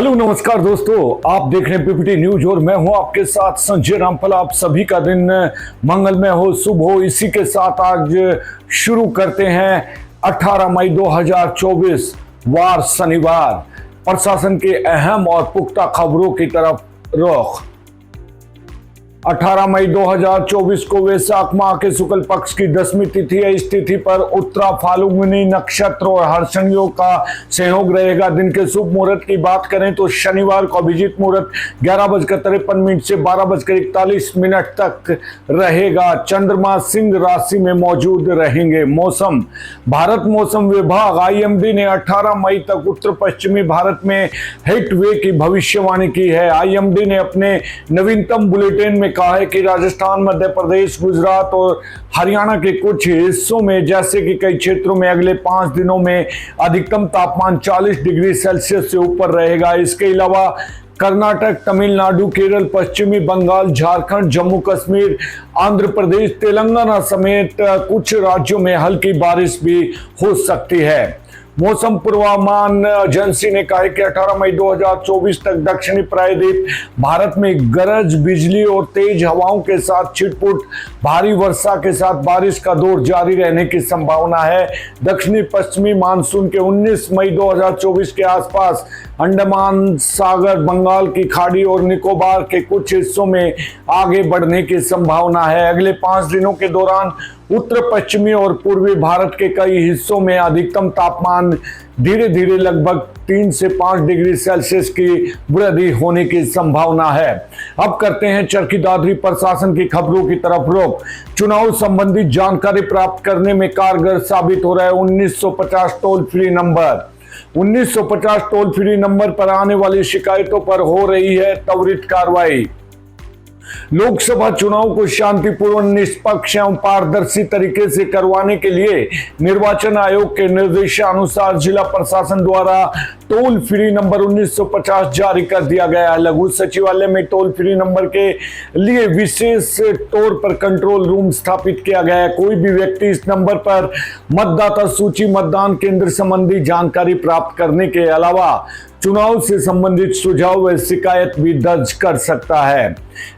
Hello नमस्कार दोस्तों, आप देख रहे हैं पीपीटी न्यूज और मैं हूं आपके साथ संजय रामफल। आप सभी का दिन मंगलमय हो, शुभ हो। इसी के साथ आज शुरू करते हैं 18 मई 2024 वार शनिवार प्रशासन के अहम और पुख्ता खबरों की तरफ रुख। 18 मई 2024 को वैशाख माह के शुक्ल पक्ष की 10वीं तिथि है। इस तिथि पर उत्तरा फाल्गुनी नक्षत्र और हर्षणयोग का संयोग रहेगा। दिन के शुभ मुहूर्त की बात करें तो शनिवार को अभिजीत मुहूर्त 11:53 से 12:41 तक रहेगा। चंद्रमा सिंह राशि में मौजूद रहेंगे। मौसम, भारत मौसम विभाग IMD ने 18 मई तक उत्तर पश्चिमी भारत में हीट वेव की भविष्यवाणी की है। IMD ने अपने नवीनतम बुलेटिन में कहा है कि राजस्थान, मध्य प्रदेश, गुजरात और हरियाणा के कुछ हिस्सों में जैसे कि कई क्षेत्रों में अगले 5 दिनों में अधिकतम तापमान 40 डिग्री सेल्सियस से ऊपर रहेगा। इसके अलावा कर्नाटक, तमिलनाडु, केरल, पश्चिमी बंगाल, झारखंड, जम्मू कश्मीर, आंध्र प्रदेश, तेलंगाना समेत कुछ राज्यों में हल्की बारिश भी हो सकती है। मौसम पूर्वानुमान एजेंसी ने कहा है कि 18 मई 2024 तक दक्षिणी प्रायद्वीप भारत में गरज बिजली और तेज हवाओं के साथ छिटपुट भारी वर्षा के साथ बारिश का दौर जारी रहने की संभावना है। दक्षिणी पश्चिमी मानसून के 19 मई 2024 के आसपास अंडमान सागर, बंगाल की खाड़ी और निकोबार के कुछ हिस्सों में आगे बढ़ने की संभावना है। अगले 5 दिनों के दौरान उत्तर पश्चिमी और पूर्वी भारत के कई हिस्सों में अधिकतम तापमान धीरे धीरे लगभग 3 से 5 डिग्री सेल्सियस की वृद्धि होने की संभावना है। अब करते हैं चरखी दादरी प्रशासन की खबरों की तरफ रुख। चुनाव संबंधी जानकारी प्राप्त करने में कारगर साबित हो रहा है 1950 toll free number. 1950 toll free number पर आने वाली शिकायतों पर हो रही है त्वरित कार्रवाई। लोकसभा चुनाव को शांतिपूर्ण, निष्पक्ष एवं पारदर्शी तरीके से करवाने के लिए निर्वाचन आयोग के निर्देशानुसार जिला प्रशासन द्वारा टोल फ्री नंबर 1950 जारी कर दिया गया है। लघु सचिवालय में टोल फ्री नंबर के लिए विशेष तौर पर कंट्रोल रूम स्थापित किया गया है। कोई भी व्यक्ति इस नंबर पर मतदाता सूची, मतदान केंद्र संबंधी जानकारी प्राप्त करने के अलावा चुनाव से संबंधित सुझाव व शिकायत भी दर्ज कर सकता है।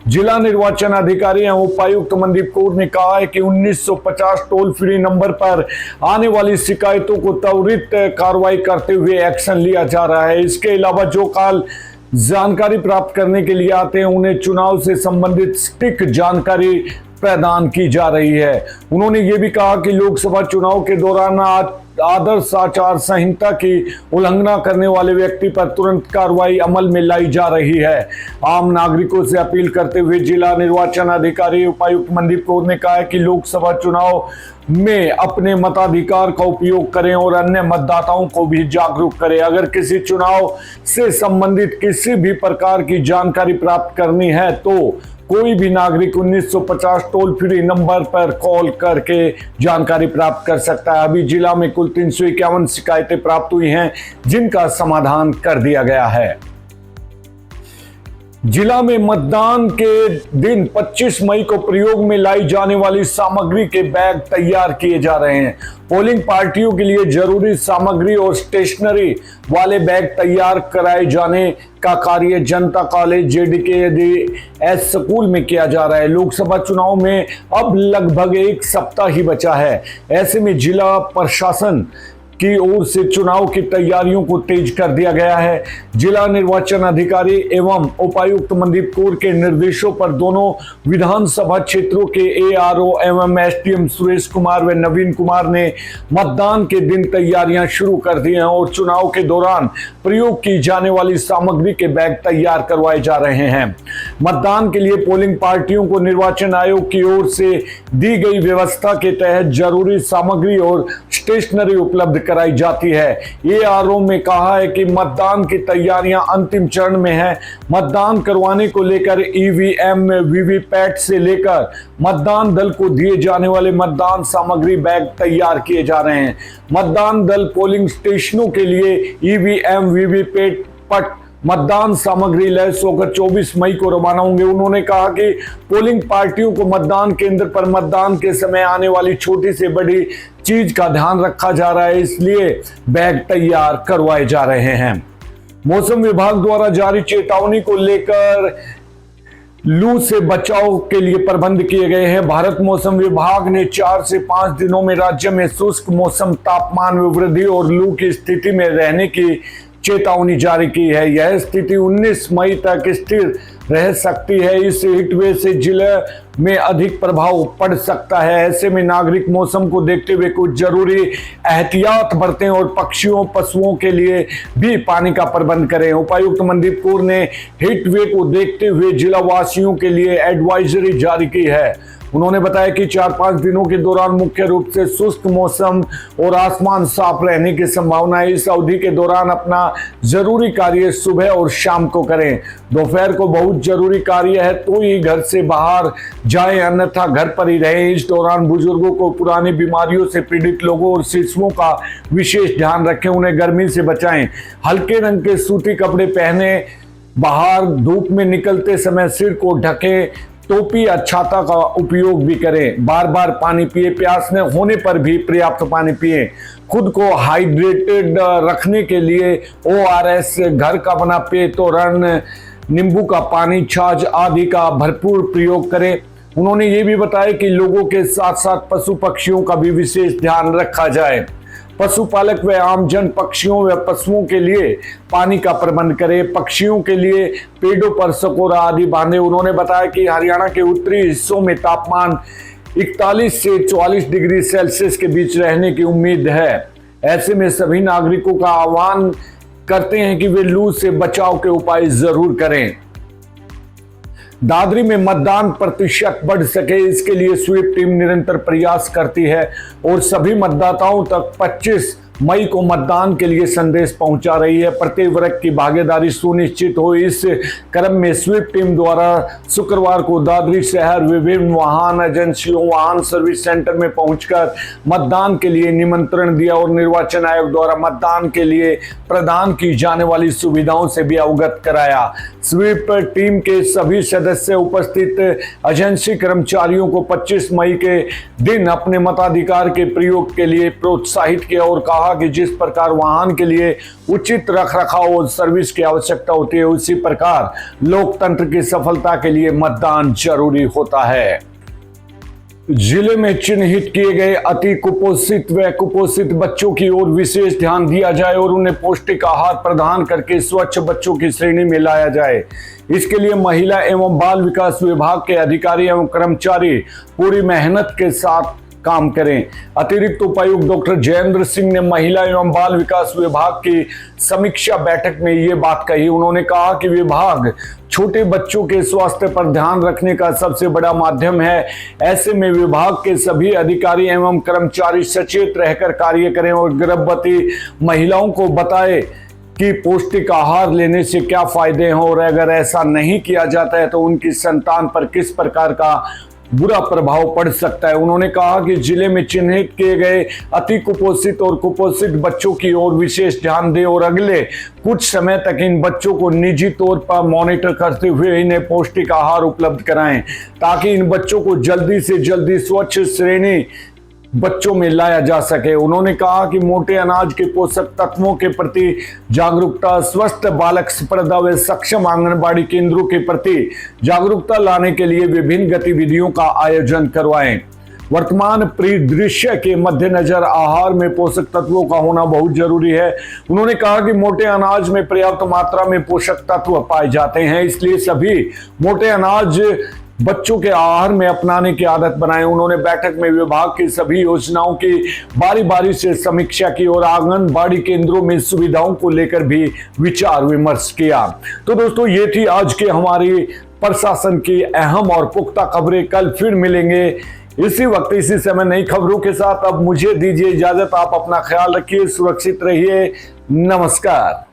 जिला निर्वाचन अधिकारी एवं उपायुक्त मनदीप कौर ने कहा है कि 1950 टोल फ्री नंबर पर आने वाली शिकायतों को त्वरित कार्रवाई करते हुए एक्शन लिया जा रहा है। इसके अलावा जो कॉल जानकारी प्राप्त करने के लिए आते हैं उन्हें चुनाव से संबंधित सटीक जानकारी प्रदान की जा रही है। उन्होंने ये भी कहा कि लोकसभा चुनाव के दौरान आदर्श आचार संहिता की उल्लंघना करने वाले व्यक्ति पर तुरंत कार्रवाई अमल में लाई जा रही है। आम नागरिकों से अपील करते हुए जिला निर्वाचन अधिकारी उपायुक्त मनदीप कौर ने कहा है कि लोकसभा चुनाव में अपने मताधिकार का उपयोग करें और अन्य मतदाताओं को भी जागरूक करें। अगर किसी चुनाव से संबंधित किसी भी प्रकार की जानकारी प्राप्त करनी है तो कोई भी नागरिक 1950 टोल फ्री नंबर पर कॉल करके जानकारी प्राप्त कर सकता है। अभी जिला में कुल 351 शिकायतें प्राप्त हुई हैं जिनका समाधान कर दिया गया है। जिला में मतदान के दिन 25 मई को प्रयोग में लाई जाने वाली सामग्री के बैग तैयार किए जा रहे हैं। पोलिंग पार्टियों के लिए जरूरी सामग्री और स्टेशनरी वाले बैग तैयार कराए जाने का कार्य जनता कॉलेज JDK स्कूल में किया जा रहा है। लोकसभा चुनाव में अब लगभग 1 सप्ताह ही बचा है। ऐसे में जिला प्रशासन की ओर से चुनाव की तैयारियों को तेज कर दिया गया है। जिला निर्वाचन अधिकारी एवं उपायुक्त मनदीप कौर के निर्देशों पर दोनों विधानसभा क्षेत्रों के ARO एवं SDM सुरेश कुमार व नवीन कुमार ने मतदान के दिन तैयारियां शुरू कर दी हैं और चुनाव के दौरान प्रयोग की जाने वाली सामग्री के बैग तैयार करवाए जा रहे हैं। मतदान के लिए पोलिंग पार्टियों को निर्वाचन आयोग की ओर से दी गई व्यवस्था के तहत जरूरी सामग्री और स्टेशनरी उपलब्ध कराई जाती है। ARO में कहा है कि मतदान की तैयारियां अंतिम चरण में है। मतदान करवाने को लेकर EVM, VVPAT से लेकर मतदान दल को दिए जाने वाले मतदान सामग्री बैग तैयार किए जा रहे हैं। मतदान दल पोलिंग स्टेशनों के लिए EVM, VVPAT मतदान सामग्री लैस होकर 24 मई को रवाना होंगे। उन्होंने कहा कि पोलिंग पार्टियों को मतदान केंद्र पर मतदान के समय आने वाली छोटी से बड़ी चीज का ध्यान रखा जा रहा है, इसलिए बैग तैयार करवाए जा रहे हैं। मौसम विभाग द्वारा जारी चेतावनी को लेकर लू से बचाव के लिए प्रबंध किए गए हैं। भारत मौसम विभाग ने 4 से 5 दिनों में राज्य में शुष्क मौसम, तापमान में वृद्धि और लू की स्थिति में रहने की चेतावनी जारी की है। यह स्थिति 19 मई तक स्थिर रह सकती है। इस हीटवेव से जिले में अधिक प्रभाव पड़ सकता है। ऐसे में नागरिक मौसम को देखते हुए कुछ जरूरी एहतियात बरतें और पक्षियों, पशुओं के लिए भी पानी का प्रबंध करें। उपायुक्त मनदीप कौर ने हीटवेव को देखते हुए जिला वासियों के लिए एडवाइजरी जारी की है। उन्होंने बताया कि 4-5 दिनों के दौरान मुख्य रूप से शुष्क मौसम और आसमान साफ रहने की संभावना है। इस अवधि के दौरान अपना जरूरी कार्य सुबह और शाम को करें। दोपहर को बहुत जरूरी कार्य है तो ही घर से बाहर जाएं, अन्यथा घर पर ही रहें। इस दौरान बुजुर्गों को, पुरानी बीमारियों से पीड़ित लोगों और शिशुओं का विशेष ध्यान रखें। उन्हें गर्मी से बचाएं। हल्के रंग के सूती कपड़े पहने, बाहर धूप में निकलते समय सिर को ढकें। टोपी या छाता का उपयोग भी करें। बार बार पानी पिए। प्यास न होने पर भी पर्याप्त पानी पिए। खुद को हाइड्रेटेड रखने के लिए ORS, घर का बना पेय तोरण, नींबू का पानी, छाछ आदि का भरपूर प्रयोग करें। उन्होंने ये भी बताया कि लोगों के साथ साथ पशु पक्षियों का भी विशेष ध्यान रखा जाए। पशुपालक व आमजन पक्षियों व पशुओं के लिए पानी का प्रबंध करें। पक्षियों के लिए पेड़ों पर सकोरा आदि बांधे। उन्होंने बताया कि हरियाणा के उत्तरी हिस्सों में तापमान 41 से 44 डिग्री सेल्सियस के बीच रहने की उम्मीद है। ऐसे में सभी नागरिकों का आह्वान करते हैं कि वे लू से बचाव के उपाय जरूर करें। दादरी में मतदान प्रतिशत बढ़ सके, इसके लिए स्वीप टीम निरंतर प्रयास करती है और सभी मतदाताओं तक 25 मई को मतदान के लिए संदेश पहुंचा रही है। प्रत्येक वर्ग की भागीदारी सुनिश्चित हो, इस क्रम में स्वीप टीम द्वारा शुक्रवार को दादरी शहर विभिन्न वाहन एजेंसियों, वाहन सर्विस सेंटर में पहुंचकर मतदान के लिए निमंत्रण दिया और निर्वाचन आयोग द्वारा मतदान के लिए प्रदान की जाने वाली सुविधाओं से भी अवगत कराया। स्वीप टीम के सभी सदस्य उपस्थित एजेंसी कर्मचारियों को 25 मई के दिन अपने मताधिकार के प्रयोग के लिए प्रोत्साहित किया और कहा कि जिस प्रकार वाहन के लिए उचित रखरखाव और सर्विस की आवश्यकता होती है, उसी प्रकार लोकतंत्र की सफलता के लिए मतदान जरूरी होता है। जिले में चिन्हित किए गए अति कुपोषित व कुपोषित बच्चों की ओर विशेष ध्यान दिया जाए और उन्हें पौष्टिक आहार प्रदान करके स्वच्छ बच्चों की श्रेणी में लाया जाए। इसके लिए महिला एवं बाल विकास विभाग के अधिकारी एवं कर्मचारी पूरी मेहनत के साथ काम करें। अतिरिक्त उपायुक्त डॉक्टर जयेंद्र सिंह ने महिला एवं बाल विकास विभाग की समीक्षा बैठक में ये बात कही। उन्होंने कहा कि विभाग छोटे बच्चों के स्वास्थ्य पर ध्यान रखने का सबसे बड़ा माध्यम है। ऐसे में विभाग के सभी अधिकारी एवं कर्मचारी सचेत रहकर कार्य करें और गर्भवती महिलाओं को बताएं कि पौष्टिक आहार लेने से क्या फायदे हैं और अगर ऐसा नहीं किया जाता है तो उनकी संतान पर किस प्रकार का बुरा प्रभाव पड़ सकता है। उन्होंने कहा कि जिले में चिन्हित किए गए अति कुपोषित और कुपोषित बच्चों की ओर विशेष ध्यान दें और अगले कुछ समय तक इन बच्चों को निजी तौर पर मॉनिटर करते हुए इन्हें पौष्टिक आहार उपलब्ध कराएं ताकि इन बच्चों को जल्दी से जल्दी स्वच्छ श्रेणी बच्चों में लाया जा सके। उन्होंने कहा कि मोटे अनाज के पोषक तत्वों के प्रति जागरूकता, स्वस्थ बालक स्पर्धा व सक्षम आंगनबाड़ी केंद्रों के प्रति जागरूकता लाने के लिए विभिन्न गतिविधियों का आयोजन करवाएं। वर्तमान परिदृश्य के मद्देनजर आहार में पोषक तत्वों का होना बहुत जरूरी है। उन्होंने कहा कि मोटे अनाज में पर्याप्त मात्रा में पोषक तत्व पाए जाते हैं, इसलिए सभी मोटे अनाज बच्चों के आहार में अपनाने की आदत बनाएं। उन्होंने बैठक में विभाग की सभी योजनाओं की बारी बारी से समीक्षा की और आंगनबाड़ी केंद्रों में सुविधाओं को लेकर भी विचार विमर्श किया। तो दोस्तों, ये थी आज की हमारी प्रशासन की अहम और पुख्ता खबरें। कल फिर मिलेंगे इसी वक्त इसी समय नई खबरों के साथ। अब मुझे दीजिए इजाजत। आप अपना ख्याल रखिए, सुरक्षित रहिए। नमस्कार।